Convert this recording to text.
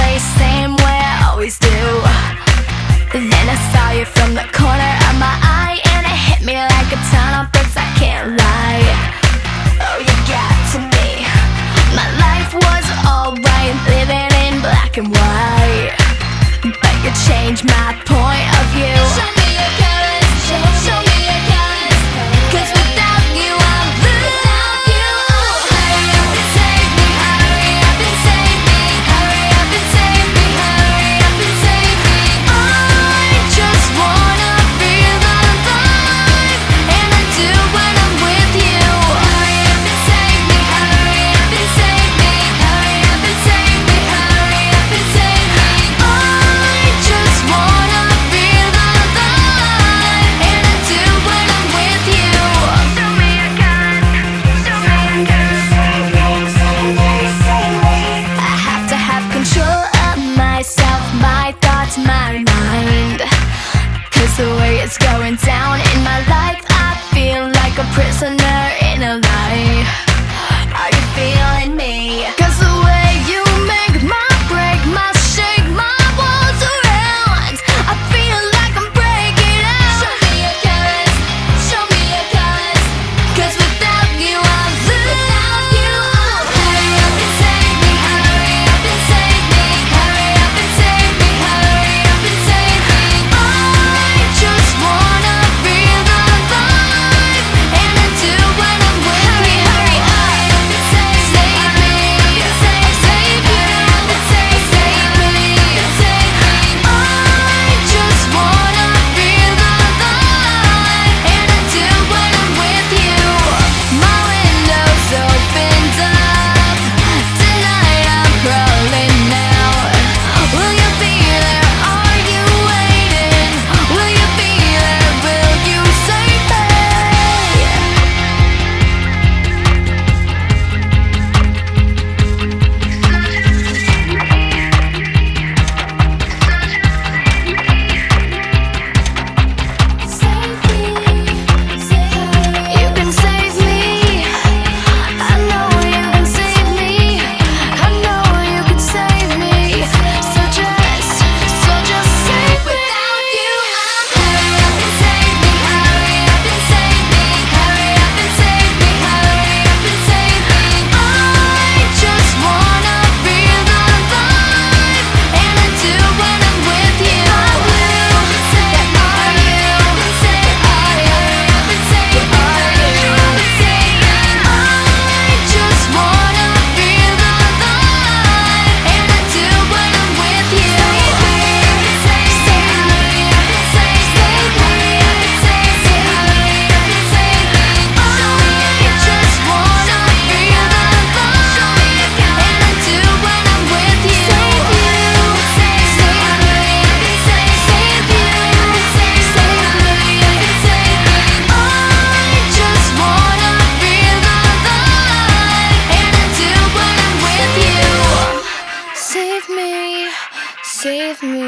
place, same way I always do. Then I saw you from the corner of my eye, and it hit me like a ton of bricks, I can't lie. Oh, you got to me. My life was alright, living in black and white, but you changed my point of view. Show me your colors, show me your colors, 'cause without you I'm blue. Without you, hurry up and save me, hurry up and save me, hurry up and save me, hurry up and save me. I just wanna feel alive, and I do when I'm with you. Hurry up and save me, hurry up and save me, hurry up and save me, hurry up and save me. I just wanna feel alive, and I do when I'm with you. Show me your colors, show me your colors. I have to have control of myself, my thoughts, my mind, 'cause the way it's going down in my life, I feel like a prisoner in a lie. Are you feeling me? 'Cause the way you make my break, my shake, my walls around, I feel like I'm breaking out. Show me your colors, show me your colors, 'cause without you I'm blue. Without you, hurry up and save me, hurry up and save me, hurry up and save me, hurry up and save me. I just wanna feel alive, and I do when I'm with you. Hurry up and save me, save me, save you, save me, save me. I just wanna feel alive, and I do when I'm with you. My window's opened up, tonight I'm crawling out. Will you be there? Are you waiting? Will you be there? Will you save me? You can save me. I know you can save me. I know you can save me. So just save me. Without you, hurry up and save me, hurry up and save me, hurry up and save me, hurry up and save me. I just wanna feel alive, and I do when I'm with you. Are you? Are you? Are you? I just wanna feel alive, and I do when I'm with you. Save me, save me, save me, save me. I just wanna feel alive, and I do when I'm with you. Save me, save me, save me, save me. I just wanna feel alive, and I do when I'm with you. Save me, save me.